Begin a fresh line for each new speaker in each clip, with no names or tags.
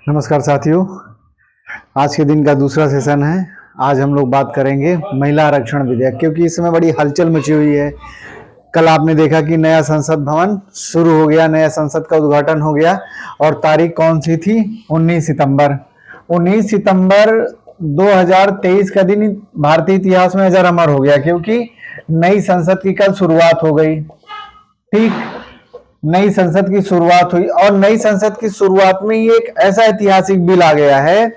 नमस्कार साथियों, आज के दिन का दूसरा सेशन है। आज हम लोग बात करेंगे महिला आरक्षण विधेयक, क्योंकि इस समय बड़ी हलचल मची हुई है। कल आपने देखा कि नया संसद भवन शुरू हो गया, नया संसद का उद्घाटन हो गया और तारीख कौन सी थी? 19 सितंबर। 19 सितंबर 2023 का दिन भारतीय इतिहास में अजर अमर हो गया, क्योंकि नई संसद की कल शुरुआत हो गई। ठीक, नई संसद की शुरुआत हुई और नई संसद की शुरुआत में ये एक ऐसा ऐतिहासिक बिल आ गया है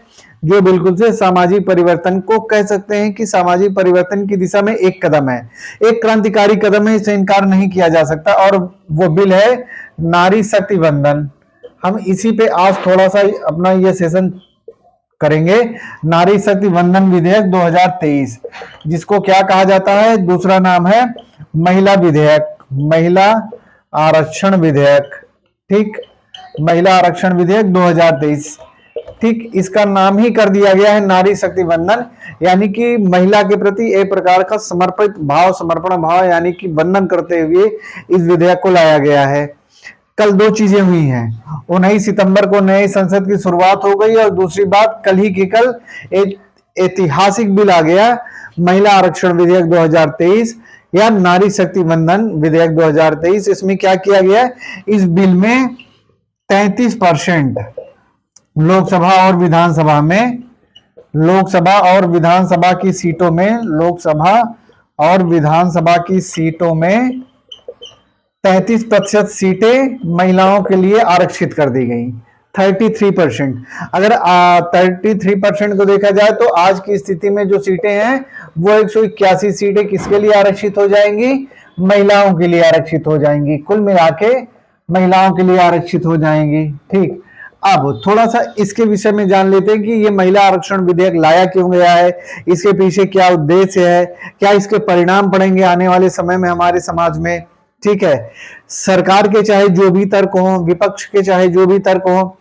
जो बिल्कुल से सामाजिक परिवर्तन को कह सकते हैं कि सामाजिक परिवर्तन की दिशा में एक कदम है, एक क्रांतिकारी कदम है, इसे इनकार नहीं किया जा सकता। और वो बिल है नारी शक्ति वंदन। हम इसी पे आज थोड़ा सा अपना ये सेशन करेंगे। नारी शक्ति वंदन विधेयक 2023, जिसको क्या कहा जाता है? दूसरा नाम है महिला विधेयक, महिला आरक्षण विधेयक। ठीक, महिला आरक्षण विधेयक 2023। ठीक, इसका नाम ही कर दिया गया है नारी शक्ति वंदन, यानी कि महिला के प्रति एक प्रकार का समर्पित भाव, समर्पण भाव, यानी कि वंदन करते हुए इस विधेयक को लाया गया है। कल दो चीजें हुई हैं। 19 सितंबर को नए संसद की शुरुआत हो गई और दूसरी बात, कल ही की कल एक ऐतिहासिक बिल आ गया, महिला आरक्षण विधेयक 2023 या नारी शक्ति वंदन विधेयक 2023। इसमें क्या किया गया है? इस बिल में 33% लोकसभा और विधानसभा में, लोकसभा और विधानसभा की सीटों में, लोकसभा और विधानसभा की सीटों में 33% सीटें महिलाओं के लिए आरक्षित कर दी गई। 33%। अगर 33% को देखा जाए तो आज की स्थिति में जो सीटें हैं वो 181 सीटें किसके लिए आरक्षित हो जाएंगी? महिलाओं के लिए आरक्षित हो जाएंगी। कुल मिला के महिलाओं के लिए आरक्षित हो जाएंगी। ठीक, अब थोड़ा सा इसके विषय में जान लेते हैं कि ये महिला आरक्षण विधेयक लाया क्यों गया है, इसके पीछे क्या उद्देश्य है, क्या इसके परिणाम पड़ेंगे आने वाले समय में हमारे समाज में। ठीक है, सरकार के चाहे जो भी तर्क हो, विपक्ष के चाहे जो भी तर्क हो,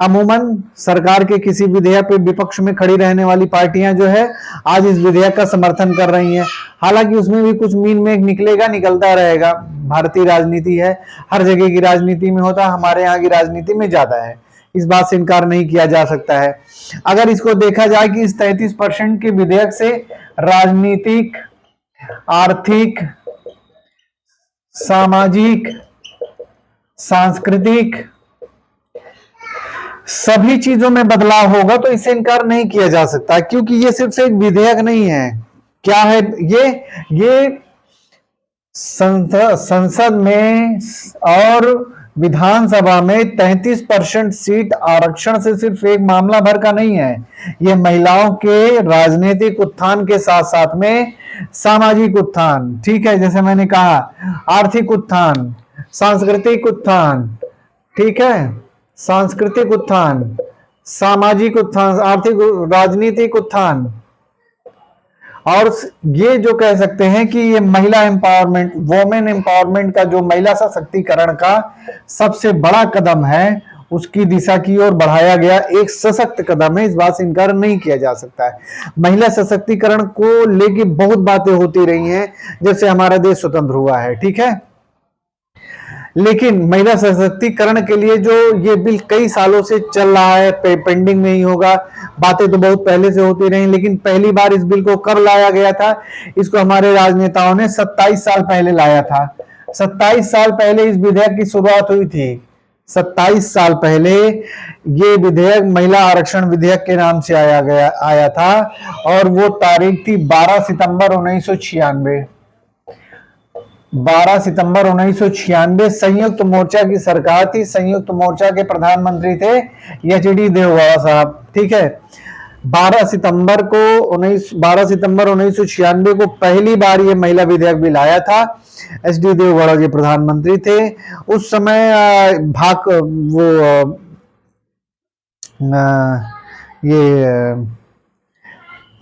अमूमन सरकार के किसी विधेयक पे विपक्ष में खड़ी रहने वाली पार्टियां जो है आज इस विधेयक का समर्थन कर रही हैं। हालांकि उसमें भी कुछ मीन मेघ निकलेगा, निकलता रहेगा। भारतीय राजनीति है, हर जगह की राजनीति में होता है, हमारे यहाँ की राजनीति में ज्यादा है, इस बात से इनकार नहीं किया जा सकता है। अगर इसको देखा जाए कि इस 33% के विधेयक से राजनीतिक, आर्थिक, सामाजिक, सांस्कृतिक सभी चीजों में बदलाव होगा, तो इसे इनकार नहीं किया जा सकता, क्योंकि ये सिर्फ से एक विधेयक नहीं है। क्या है ये संसद में और विधानसभा में 33% सीट आरक्षण से सिर्फ एक मामला भर का नहीं है। ये महिलाओं के राजनीतिक उत्थान के साथ साथ में सामाजिक उत्थान, ठीक है, जैसे मैंने कहा, आर्थिक उत्थान, सांस्कृतिक उत्थान, ठीक है, सांस्कृतिक उत्थान, सामाजिक उत्थान, आर्थिक, राजनीतिक उत्थान, और ये जो कह सकते हैं कि ये महिला एम्पावरमेंट, वोमेन एम्पावरमेंट का जो महिला सशक्तिकरण का सबसे बड़ा कदम है, उसकी दिशा की ओर बढ़ाया गया एक सशक्त कदम है। इस बात से इनकार नहीं किया जा सकता है। महिला सशक्तिकरण को लेके बहुत बातें होती रही हैं जब से हमारा देश स्वतंत्र हुआ है, ठीक है, लेकिन महिला सशक्तिकरण के लिए जो ये बिल कई सालों से चल रहा है, पेंडिंग में ही होगा। बातें तो बहुत पहले से होती रही, लेकिन पहली बार इस बिल को कब लाया गया था? इसको हमारे राजनेताओं ने 27 साल पहले लाया था। 27 साल पहले इस विधेयक की शुरुआत हुई थी। 27 साल पहले ये विधेयक महिला आरक्षण विधेयक के नाम से आया था और वो तारीख थी 12 सितंबर 1996। 12 सितंबर 1996 संयुक्त मोर्चा की सरकार थी। संयुक्त मोर्चा के प्रधानमंत्री थे एच.डी. देवगौड़ा साहब, ठीक है। 12 सितंबर 1996 को पहली बार ये महिला विधेयक बिल आया था। एच.डी. देवगौड़ा जी प्रधानमंत्री थे उस समय।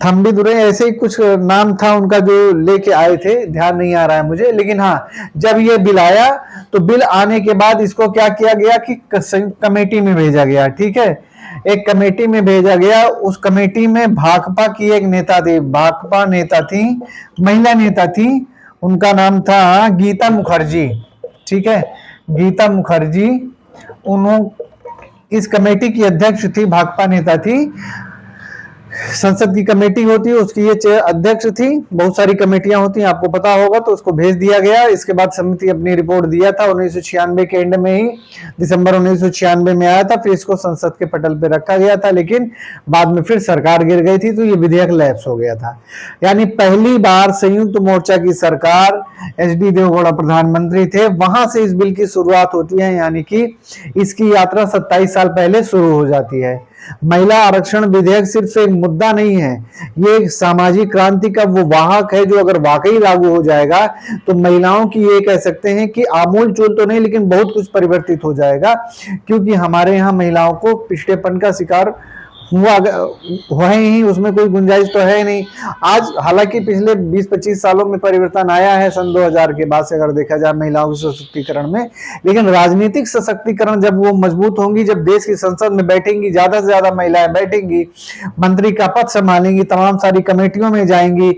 थम्बी दुरे ऐसे ही कुछ नाम था उनका जो लेके आए थे, ध्यान नहीं आ रहा है मुझे, लेकिन हाँ, जब ये बिल आया तो बिल आने के बाद इसको क्या किया गया कि कमेटी में भेजा गया, ठीक है, एक कमेटी में भेजा गया। उस कमेटी में भाकपा की एक नेता थी, भाकपा नेता थी, महिला नेता थी, उनका नाम था गीता मुखर्जी, ठीक है, गीता मुखर्जी। इस कमेटी की अध्यक्ष थी, भाकपा नेता थी। संसद की कमेटी होती है, उसकी ये अध्यक्ष थी। बहुत सारी कमेटियां होती हैं, आपको पता होगा, तो उसको भेज दिया गया। इसके बाद समिति अपनी रिपोर्ट दिया था 1996 के एंड में ही, दिसंबर 1996 में आया था। फिर इसको संसद के पटल पे रखा गया था, लेकिन बाद में फिर सरकार गिर गई थी, तो ये विधेयक लैप्स हो गया था। यानी पहली बार संयुक्त मोर्चा की सरकार, एच.डी. देवेगौड़ा प्रधानमंत्री थे, वहां से इस बिल की शुरुआत होती है। यानी कि इसकी यात्रा 27 साल पहले शुरू हो जाती है। महिला आरक्षण विधेयक सिर्फ एक मुद्दा नहीं है, ये एक सामाजिक क्रांति का वो वाहक है, जो अगर वाकई लागू हो जाएगा तो महिलाओं की, ये कह सकते हैं कि आमूल चूल तो नहीं, लेकिन बहुत कुछ परिवर्तित हो जाएगा। क्योंकि हमारे यहाँ महिलाओं को पिछड़ेपन का शिकार हुआ ही, उसमें कोई गुंजाइश तो है नहीं। आज हालांकि पिछले 20-25 सालों में परिवर्तन आया है, सन 2000 के बाद से अगर देखा जाए महिलाओं के सशक्तिकरण में, लेकिन राजनीतिक सशक्तिकरण जब वो मजबूत होंगी, जब देश की संसद में बैठेंगी, ज्यादा से ज्यादा महिलाएं बैठेंगी, मंत्री का पद संभालेंगी, तमाम सारी कमेटियों में जाएंगी,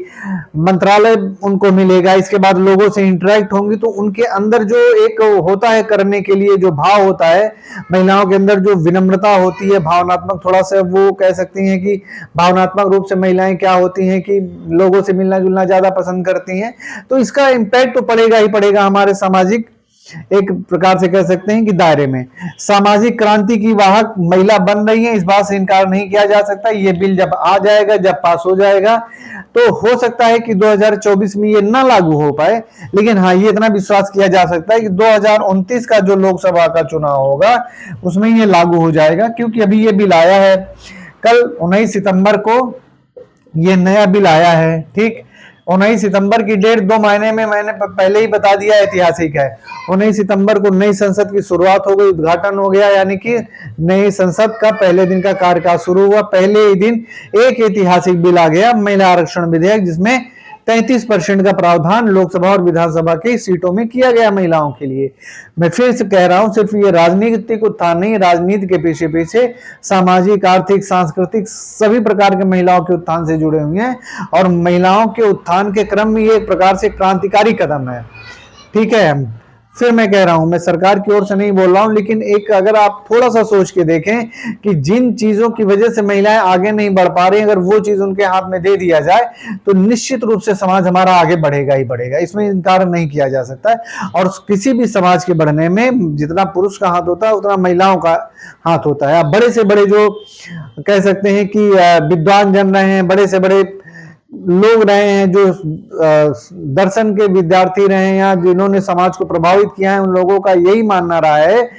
मंत्रालय उनको मिलेगा, इसके बाद लोगों से इंटरेक्ट होंगी, तो उनके अंदर जो एक होता है करने के लिए जो भाव होता है, महिलाओं के अंदर जो विनम्रता होती है, भावनात्मक, थोड़ा सा वो कह सकती हैं कि भावनात्मक रूप से महिलाएं क्या होती हैं कि लोगों से मिलना जुलना ज्यादा पसंद करती हैं। तो इसका इम्पैक्ट तो पड़ेगा ही पड़ेगा हमारे सामाजिक, एक प्रकार से कह सकते हैं कि दायरे में। सामाजिक क्रांति की वाहक महिला बन रही है, इस बात से इनकार नहीं किया जा सकता। ये बिल जब आ जाएगा, जब पास हो जाएगा, तो हो सकता है कि 2024 में ये ना लागू हो पाए, लेकिन हाँ, ये इतना विश्वास किया जा सकता है कि 2029 का जो लोकसभा का चुनाव होगा उसमें ये लागू हो जाएगा। क्योंकि अभी ये बिल आया है, कल 19 सितंबर को ये नया बिल आया है, ठीक। 19 सितंबर की डेट 2 महीने में मैंने पहले ही बता दिया, ऐतिहासिक है। 19 सितंबर को नई संसद की शुरुआत हो गई, उद्घाटन हो गया, यानी कि नई संसद का पहले दिन का कार्यकाल शुरू हुआ। पहले ही दिन एक ऐतिहासिक बिल आ गया, महिला आरक्षण विधेयक, जिसमें 33% का प्रावधान लोकसभा और विधानसभा की सीटों में किया गया महिलाओं के लिए। मैं फिर से कह रहा हूं, सिर्फ ये राजनीतिक उत्थान नहीं, राजनीति के पीछे पीछे सामाजिक, आर्थिक, सांस्कृतिक सभी प्रकार के महिलाओं के उत्थान से जुड़े हुए हैं। और महिलाओं के उत्थान के क्रम में ये एक प्रकार से क्रांतिकारी कदम है, ठीक है। फिर मैं कह रहा हूं, मैं सरकार की ओर से नहीं बोल रहा हूं, लेकिन एक अगर आप थोड़ा सा सोच के देखें कि जिन चीजों की वजह से महिलाएं आगे नहीं बढ़ पा रही, अगर वो चीज उनके हाथ में दे दिया जाए तो निश्चित रूप से समाज हमारा आगे बढ़ेगा ही बढ़ेगा, इसमें इनकार नहीं किया जा सकता है। और किसी भी समाज के बढ़ने में जितना पुरुष का हाथ होता है उतना महिलाओं का हाथ होता है। अब बड़े से बड़े जो कह सकते हैं कि विद्वान जन रहे हैं, बड़े से बड़े लोग रहे हैं, जो दर्शन के विद्यार्थी रहे हैं या जिन्होंने समाज को प्रभावित किया है, उन लोगों का यही मानना रहा है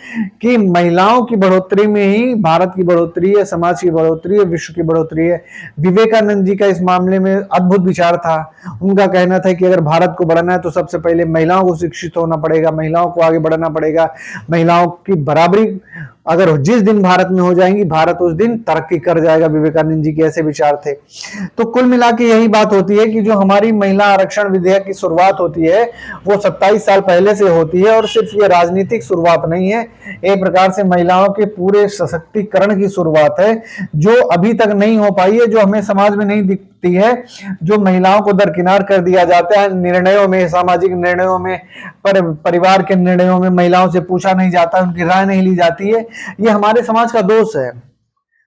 कि महिलाओं की बढ़ोतरी में ही भारत की बढ़ोतरी है, समाज की बढ़ोतरी है, विश्व की बढ़ोतरी है। विवेकानंद जी का इस मामले में अद्भुत विचार था। उनका कहना था कि अगर भारत को बढ़ना है तो सबसे पहले महिलाओं को शिक्षित होना पड़ेगा, महिलाओं को आगे बढ़ना पड़ेगा, महिलाओं की बराबरी अगर जिस दिन भारत में हो जाएंगी, भारत उस दिन तरक्की कर जाएगा। विवेकानंद जी के ऐसे विचार थे। तो कुल मिला के यही बात होती है कि जो हमारी महिला आरक्षण विधेयक की शुरुआत होती है वो 27 साल पहले से होती है। और सिर्फ ये राजनीतिक शुरुआत नहीं है, एक प्रकार से महिलाओं के पूरे सशक्तिकरण की शुरुआत है, जो अभी तक नहीं हो पाई है, जो हमें समाज में नहीं दिखती है, जो महिलाओं को दरकिनार कर दिया जाता है निर्णयों में, सामाजिक निर्णयों में, परिवार के निर्णयों में महिलाओं से पूछा नहीं जाता, उनकी राय नहीं ली जाती है। ये हमारे समाज का दोष है।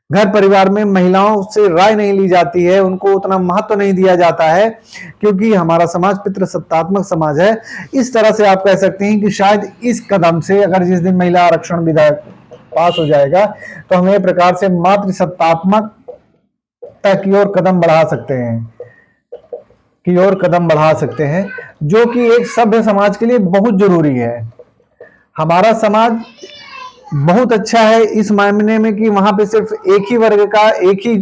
घर परिवार में महिलाओं से राय नहीं ली जाती है, उनको उतना महत्व नहीं दिया जाता है, क्योंकि हमारा समाज पितृसत्तात्मक समाज है। इस तरह से आप कह सकते हैं कि शायद इस कदम से, अगर जिस दिन महिला आरक्षण विधेयक पास हो जाएगा, तो हम एक प्रकार से मातृसत्तात्मकता की ओर कदम बढ़ा सकते हैं, जो कि एक सभ्य समाज के लिए बहुत जरूरी है। हमारा समाज बहुत अच्छा है इस मायने में कि वहां पे सिर्फ एक ही वर्ग का, एक ही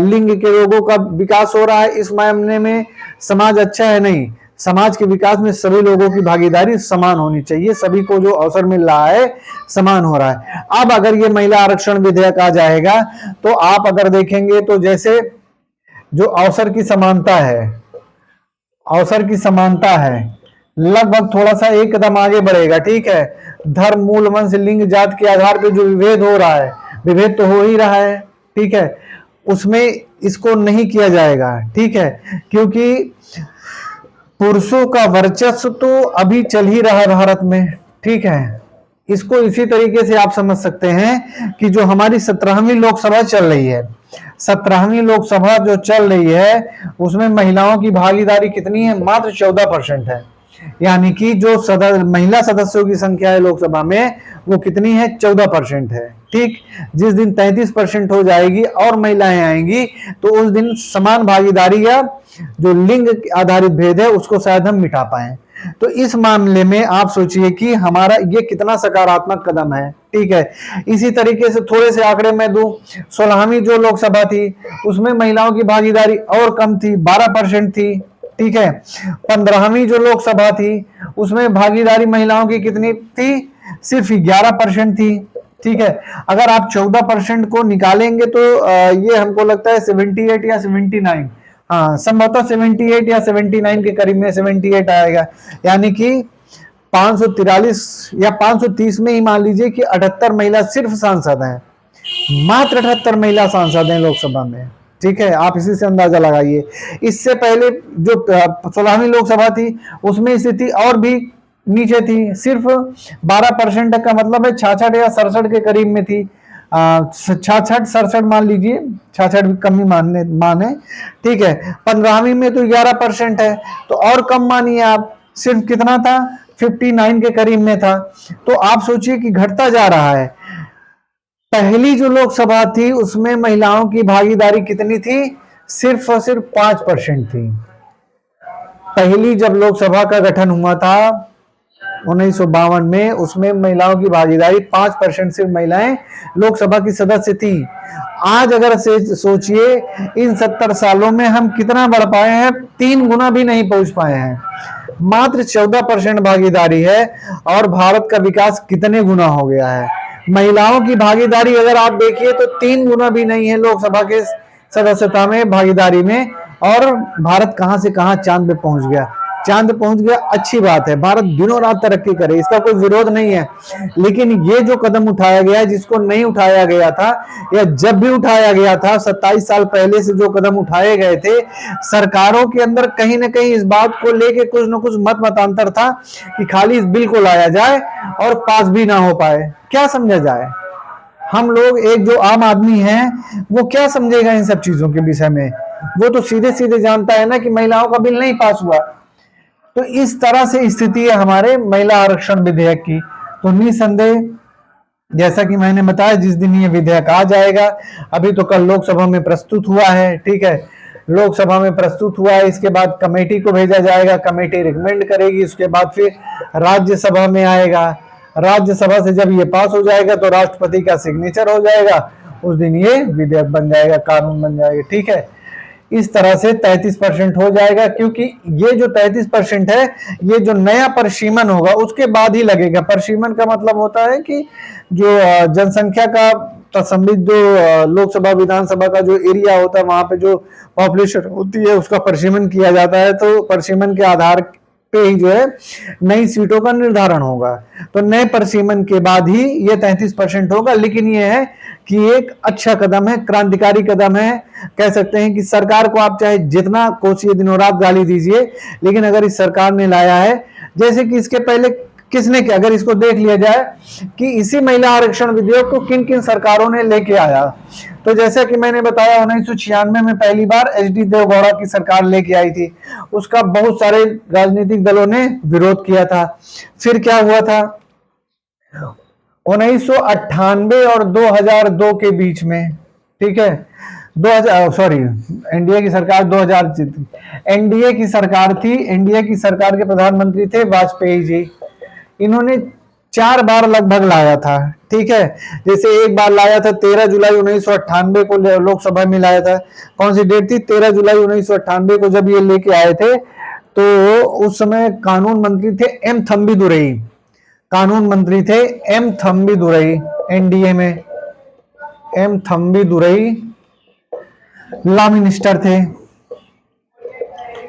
लिंग के लोगों का विकास हो रहा है। इस मायने में समाज अच्छा है नहीं, समाज के विकास में सभी लोगों की भागीदारी समान होनी चाहिए, सभी को जो अवसर मिल रहा है समान हो रहा है। अब अगर ये महिला आरक्षण विधेयक आ जाएगा तो आप अगर देखेंगे तो जैसे जो अवसर की समानता है, लगभग थोड़ा सा एक कदम आगे बढ़ेगा, ठीक है। धर्म, मूल, वंश, लिंग, जात के आधार पे जो विभेद हो रहा है, विभेद तो हो ही रहा है, ठीक है, उसमें इसको नहीं किया जाएगा, ठीक है, क्योंकि पुरुषों का वर्चस्व तो अभी चल ही रहा है भारत में, ठीक है। इसको इसी तरीके से आप समझ सकते हैं कि जो हमारी 17वीं लोकसभा चल रही है, 17वीं लोकसभा जो चल रही है उसमें महिलाओं की भागीदारी कितनी है? मात्र 14% है। यानी कि जो महिला सदस्यों की संख्या है लोकसभा में वो कितनी है? 14% है। ठीक, जिस दिन 33% हो जाएगी और महिलाएं आएंगी तो उस दिन समान भागीदारी या जो लिंग आधारित भेद है उसको शायद हम मिटा पाए। तो इस मामले में आप सोचिए कि हमारा ये कितना सकारात्मक कदम है। ठीक है, इसी तरीके से थोड़े से आंकड़े मैं दूं, 16वीं जो लोकसभा थी उसमें महिलाओं की भागीदारी और कम थी, 12% थी। ठीक है, 15वीं जो लोकसभा थी उसमें भागीदारी महिलाओं की कितनी थी? सिर्फ 11% थी। ठीक है, अगर आप 14% को निकालेंगे तो ये हमको लगता है 78 या 79, हाँ संभवतः 78 या 79 के करीब में 78 आएगा। यानी कि 543 या 530 में ही मान लीजिए कि 78 महिला सिर्फ सांसद हैं, मात्र 78 महिला सांसद हैं लोकसभा में। ठीक है, आप इसी से अंदाजा लगाइए। इससे पहले जो 16वीं लोकसभा थी उसमें स्थिति और भी नीचे थी, सिर्फ 12% का मतलब है 66 या 67 के करीब में थी, 66 67 मान लीजिए, 66 भी कम ही माने। ठीक है, 15वीं में तो 11% है, तो और कम मानिए आप, सिर्फ कितना था? 59 के करीब में था। तो आप सोचिए कि घटता जा रहा है। पहली जो लोकसभा थी उसमें महिलाओं की भागीदारी कितनी थी? सिर्फ और सिर्फ 5% थी। पहली जब लोकसभा का गठन हुआ था 1952 में, उसमें महिलाओं की भागीदारी 5% सिर्फ महिलाएं लोकसभा की सदस्य थी। आज अगर से सोचिए इन 70 सालों में हम कितना बढ़ पाए हैं? 3 गुना भी नहीं पहुंच पाए हैं, मात्र 14% भागीदारी है और भारत का विकास कितने गुना हो गया है। महिलाओं की भागीदारी अगर आप देखिए तो 3 गुना भी नहीं है लोकसभा के सदस्यता में, भागीदारी में, और भारत कहां से कहां चांद पे पहुंच गया। चांद पहुंच गया, अच्छी बात है, भारत दिनों रात तरक्की करे, इसका कोई विरोध नहीं है। लेकिन ये जो कदम उठाया गया है, जिसको नहीं उठाया गया था, या जब भी उठाया गया था 27 साल पहले से जो कदम उठाए गए थे, सरकारों के अंदर कहीं ना कहीं इस बात को लेके कुछ न कुछ मत मतांतर था कि खाली इस बिल को लाया जाए और पास भी ना हो पाए। क्या समझा जाए? हम लोग, एक जो आम आदमी है वो क्या समझेगा इन सब चीजों के विषय में? वो तो सीधे सीधे जानता है ना कि महिलाओं का बिल नहीं पास हुआ। तो इस तरह से स्थिति है हमारे महिला आरक्षण विधेयक की। तो निसंदेह, जैसा कि मैंने बताया, जिस दिन ये विधेयक आ जाएगा, अभी तो कल लोकसभा में प्रस्तुत हुआ है। ठीक है, लोकसभा में प्रस्तुत हुआ है, इसके बाद कमेटी को भेजा जाएगा, कमेटी रिकमेंड करेगी, उसके बाद फिर राज्यसभा में आएगा। राज्यसभा से जब ये पास हो जाएगा तो राष्ट्रपति का सिग्नेचर हो जाएगा, उस दिन ये विधेयक बन जाएगा, कानून बन जाएगा। ठीक है, इस तरह से 33% हो जाएगा, क्योंकि ये जो 33% है ये जो नया परिसीमन होगा उसके बाद ही लगेगा। परिसीमन का मतलब होता है कि जो जनसंख्या का सम्मिलित जो लोकसभा विधानसभा का जो एरिया होता है वहां पे जो पॉपुलेशन होती है उसका परिसीमन किया जाता है। तो परिसीमन के आधार पे ही जो है नई सीटों का निर्धारण होगा। तो नए परिसीमन के बाद ही ये 33% होगा। लेकिन ये है कि एक अच्छा कदम है, क्रांतिकारी कदम है। कह सकते हैं कि सरकार को आप चाहे जितना कोशिश दिनों रात गाली दीजिए, लेकिन अगर इस सरकार ने लाया है, जैसे कि इसके पहले किसने किया, अगर इसको देख लिया जाए कि इसी महिला आरक्षण विधेयक को किन किन सरकारों ने लेके आया, तो जैसा कि मैंने बताया 1996 में पहली बार एचडी देवगौड़ा की सरकार लेके आई थी। उसका बहुत सारे राजनीतिक दलों ने विरोध किया था। फिर क्या हुआ था, 1998 और 2002 के बीच में, ठीक है, 2000 सॉरी एनडीए की सरकार 2000 एनडीए की सरकार थी। एनडीए की सरकार के प्रधानमंत्री थे वाजपेयी जी। इन्होंने 4 बार लगभग लाया था। ठीक है, जैसे एक बार लाया था 13 जुलाई 1998 को लोकसभा में लाया था। कौन सी डेट थी? 13 जुलाई 1998 को जब ये लेके आए थे तो उस समय कानून मंत्री थे एम थम्बीदुरई। कानून मंत्री थे एम थम्बीदुरई, एनडीए में एम थम्बीदुरई लॉ मिनिस्टर थे,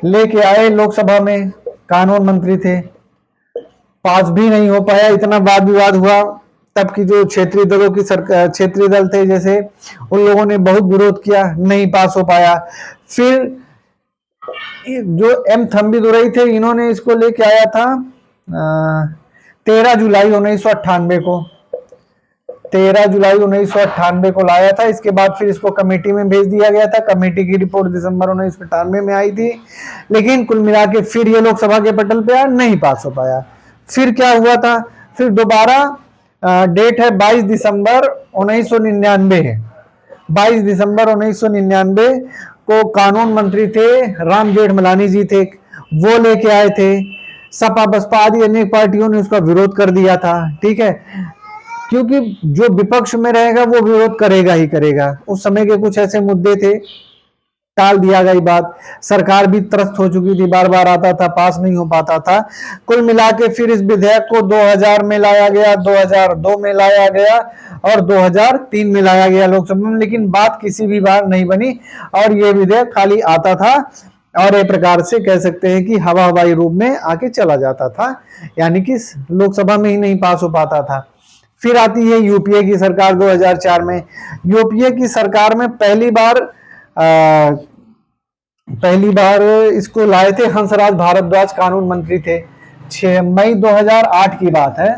लेके आए लोकसभा में, कानून मंत्री थे, पास भी नहीं हो पाया। इतना वाद विवाद हुआ, तब की जो क्षेत्रीय दलों की सरकार, क्षेत्रीय दल थे जैसे, उन लोगों ने बहुत विरोध किया, नहीं पास हो पाया। फिर जो एम थम्बीदुरई थे, इन्होंने इसको लेके आया था 13 जुलाई 1998 को, 13 जुलाई 1998 को लाया था। इसके बाद फिर इसको कमेटी में भेज दिया गया था। कमेटी की रिपोर्ट दिसंबर 1998 में आई थी, लेकिन कुल मिला के फिर ये लोकसभा के पटल पे नहीं पास हो पाया। फिर क्या हुआ था, फिर दोबारा डेट है 22 दिसंबर 1999 है। 22 दिसंबर 1999 को कानून मंत्री थे राम जेठमलानी जी थे, वो लेके आए थे। सपा बसपा आदि अनेक पार्टियों ने उसका विरोध कर दिया था, ठीक है, क्योंकि जो विपक्ष में रहेगा वो विरोध करेगा ही करेगा। उस समय के कुछ ऐसे मुद्दे थे, टाल दिया गई बात। सरकार भी त्रस्त हो चुकी थी, बार बार आता था, पास नहीं हो पाता था। कुल मिला के फिर इस विधेयक को 2000 में लाया गया, 2002 में लाया गया और 2003 में लाया गया लोकसभा में, लेकिन बात किसी भी बार नहीं बनी और ये विधेयक खाली आता था और एक प्रकार से कह सकते हैं कि हवाई रूप में आके चला जाता था, यानी कि लोकसभा में ही नहीं पास हो पाता था। फिर आती है यूपीए की सरकार 2004 में। यूपीए की सरकार में पहली बार इसको लाए थे हंसराज भारद्वाज, कानून मंत्री थे। 6 मई 2008 की बात है,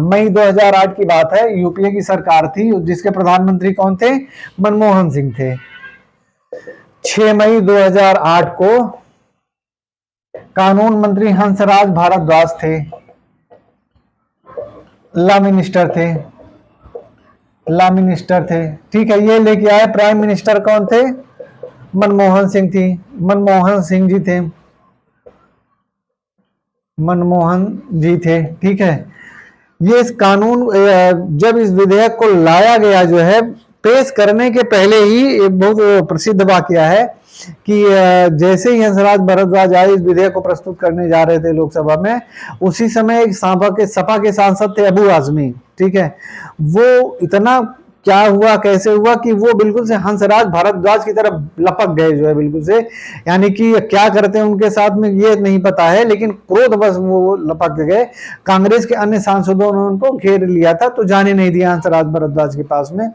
मई 2008 की बात है। यूपीए की सरकार थी जिसके प्रधानमंत्री कौन थे, मनमोहन सिंह थे। 6 मई 2008 को कानून मंत्री हंसराज भारद्वाज थे, लॉ मिनिस्टर थे, ठीक है। ये लेके आए, प्राइम मिनिस्टर कौन थे, मनमोहन सिंह जी थे, मनमोहन जी थे, ठीक है। ये इस कानून जब इस विधेयक को लाया गया, जो है पेश करने के पहले ही एक बहुत प्रसिद्ध वाकया है कि जैसे ही हंसराज भारद्वाज आए इस विधेयक को प्रस्तुत करने जा रहे थे लोकसभा में, उसी समय एक सपा के सांसद थे अबू आजमी, ठीक है। वो इतना क्या हुआ, कैसे हुआ कि वो बिल्कुल से हंसराज भारद्वाज की तरफ लपक गए, जो है बिल्कुल से, यानी कि क्या करते हैं उनके साथ में ये नहीं पता है, लेकिन क्रोध बस वो लपक गए। कांग्रेस के अन्य सांसदों ने उनको घेर लिया था, तो जाने नहीं दिया हंसराज भारद्वाज के पास में।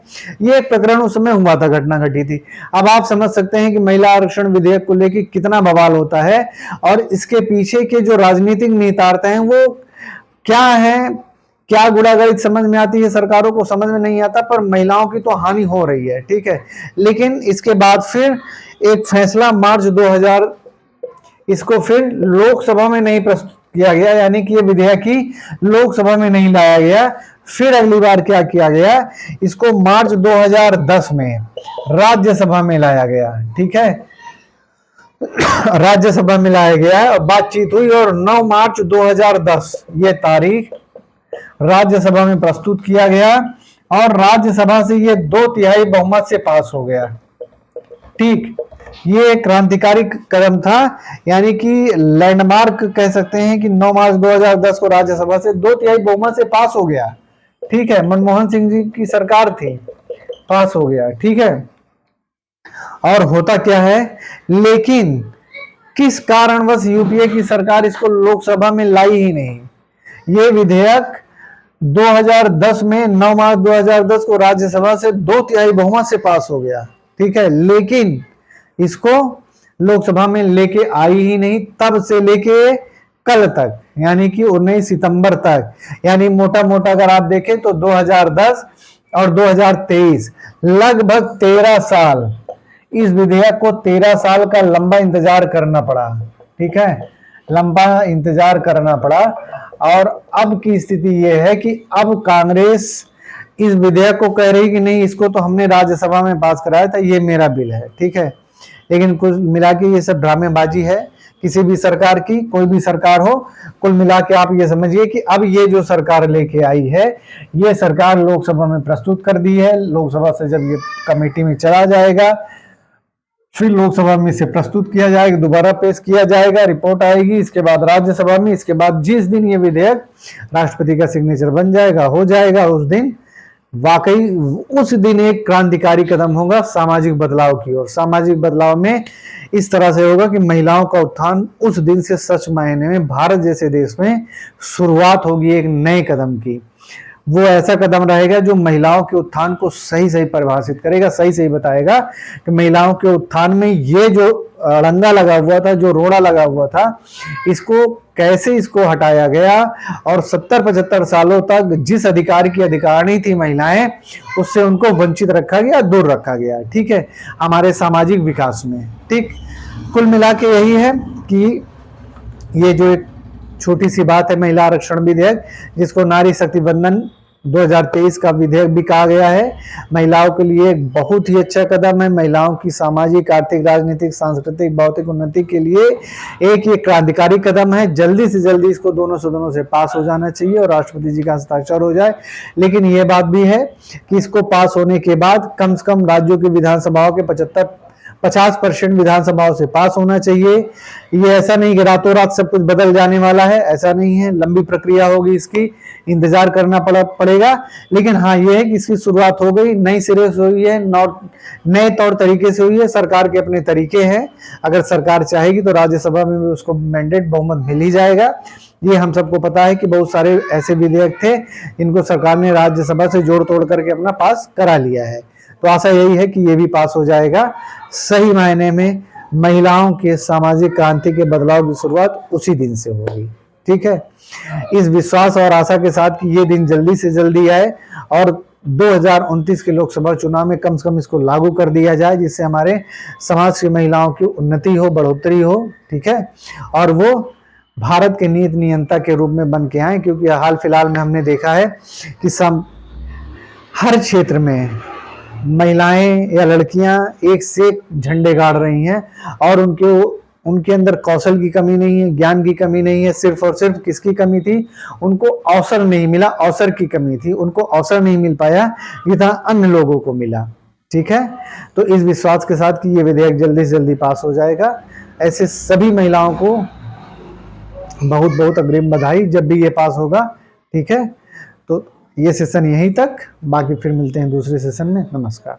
ये एक प्रकरण उस समय हुआ था, घटना घटी थी। अब आप समझ सकते हैं कि महिला आरक्षण विधेयक को लेकर कितना बवाल होता है और इसके पीछे के जो राजनीतिक निहितार्थ हैं वो क्या है, क्या गुड़ागड़ित समझ में आती है, सरकारों को समझ में नहीं आता, पर महिलाओं की तो हानि हो रही है, ठीक है। लेकिन इसके बाद फिर एक फैसला मार्च 2000, इसको फिर लोकसभा में नहीं प्रस्तुत किया गया, यानी कि ये विधेयक ही लोकसभा में नहीं लाया गया। फिर अगली बार क्या किया गया, इसको मार्च 2010 में राज्यसभा में लाया गया, ठीक है। राज्यसभा में लाया गया, बातचीत हुई और 9 मार्च 2010 ये तारीख राज्यसभा में प्रस्तुत किया गया और राज्यसभा से ये 2/3 बहुमत से पास हो गया, ठीक। ये एक क्रांतिकारी कदम था, यानी कि लैंडमार्क कह सकते हैं कि 9 मार्च 2010 को राज्यसभा से 2/3 बहुमत से पास हो गया, ठीक है। मनमोहन सिंह जी की सरकार थी, पास हो गया, ठीक है। और होता क्या है, लेकिन किस कारणवश यूपीए की सरकार इसको लोकसभा में लाई ही नहीं। ये विधेयक 2010 में 9 मार्च 2010 को राज्यसभा से 2/3 बहुमत से पास हो गया, ठीक है, लेकिन इसको लोकसभा में लेके आई ही नहीं, तब से लेके कल तक, यानी कि 19 सितंबर तक, यानी मोटा मोटा अगर आप देखें तो 2010 और 2023 लगभग 13 साल, इस विधेयक को 13 साल का लंबा इंतजार करना पड़ा, ठीक है, लंबा इंतजार करना पड़ा। और अब की स्थिति यह है कि अब कांग्रेस इस विधेयक को कह रही कि नहीं, इसको तो हमने राज्यसभा में पास कराया था, ये मेरा बिल है, ठीक है। लेकिन कुल मिला के ये सब ड्रामेबाजी है किसी भी सरकार की, कोई भी सरकार हो। कुल मिला के आप ये समझिए कि अब ये जो सरकार लेके आई है, ये सरकार लोकसभा में प्रस्तुत कर दी है। लोकसभा से जब ये कमेटी में चला जाएगा, फिर लोकसभा में इसे प्रस्तुत किया जाएगा, दोबारा पेश किया जाएगा, रिपोर्ट आएगी, इसके बाद राज्यसभा में, इसके बाद जिस दिन ये विधेयक राष्ट्रपति का सिग्नेचर बन जाएगा, हो जाएगा, उस दिन वाकई उस दिन एक क्रांतिकारी कदम होगा सामाजिक बदलाव की ओर। सामाजिक बदलाव में इस तरह से होगा कि महिलाओं का उत्थान उस दिन से सच मायने में भारत जैसे देश में शुरुआत होगी एक नए कदम की। वो ऐसा कदम रहेगा जो महिलाओं के उत्थान को सही सही परिभाषित करेगा, सही सही बताएगा कि महिलाओं के उत्थान में ये जो अड़ंगा लगा हुआ था, जो रोड़ा लगा हुआ था, इसको कैसे इसको हटाया गया और 70-75 सालों तक जिस अधिकार की अधिकारिणी थी महिलाएं, उससे उनको वंचित रखा गया, दूर रखा गया। ठीक है, हमारे सामाजिक विकास में। ठीक, कुल मिला के यही है कि ये जो एक छोटी सी बात है महिला आरक्षण विधेयक, जिसको नारी शक्ति वंदन 2023 का विधेयक भी कहा गया है, महिलाओं के लिए एक बहुत ही अच्छा कदम है। महिलाओं की सामाजिक, आर्थिक, राजनीतिक, सांस्कृतिक, भौतिक उन्नति के लिए एक ये क्रांतिकारी कदम है। जल्दी से जल्दी इसको दोनों सदनों से पास हो जाना चाहिए और राष्ट्रपति जी का हस्ताक्षर हो जाए। लेकिन ये बात भी है कि इसको पास होने के बाद कम से कम राज्यों की विधानसभाओं के 50% विधानसभाओं से पास होना चाहिए। ये ऐसा नहीं कि रातों रात सब कुछ बदल जाने वाला है, ऐसा नहीं है। लंबी प्रक्रिया होगी, इसकी इंतजार करना पड़ेगा। लेकिन हाँ, ये है कि इसकी शुरुआत हो गई, नई सिरे से हुई है, नए तौर तरीके से हुई है। सरकार के अपने तरीके हैं, अगर सरकार चाहेगी तो राज्यसभा में भी उसको मैंडेट, बहुमत मिल ही जाएगा। ये हम सबको पता है कि बहुत सारे ऐसे विधेयक थे जिनको सरकार ने राज्यसभा से जोड़ तोड़ करके अपना पास करा लिया है। तो आशा यही है कि ये भी पास हो जाएगा। सही मायने में महिलाओं के सामाजिक क्रांति के बदलाव की शुरुआत उसी दिन से होगी। ठीक है, इस विश्वास और आशा के साथ कि ये दिन जल्दी से जल्दी आए और 2029 के लोकसभा चुनाव में कम से कम इसको लागू कर दिया जाए, जिससे हमारे समाज की महिलाओं की उन्नति हो, बढ़ोतरी हो। ठीक है, और वो भारत के नीति नियंता के रूप में बन के आए, क्योंकि हाल फिलहाल में हमने देखा है कि हर क्षेत्र में महिलाएं या लड़कियां एक से एक झंडे गाड़ रही हैं और उनके अंदर कौशल की कमी नहीं है, ज्ञान की कमी नहीं है। सिर्फ और सिर्फ किसकी कमी थी? उनको अवसर नहीं मिला, अवसर की कमी थी। उनको अवसर नहीं मिल पाया जितना अन्य लोगों को मिला। ठीक है, तो इस विश्वास के साथ कि ये विधेयक जल्दी से जल्दी पास हो जाएगा, ऐसे सभी महिलाओं को बहुत बहुत अग्रिम बधाई जब भी ये पास होगा। ठीक है, तो ये सेशन यहीं तक, बाकी फिर मिलते हैं दूसरे सेशन में। नमस्कार।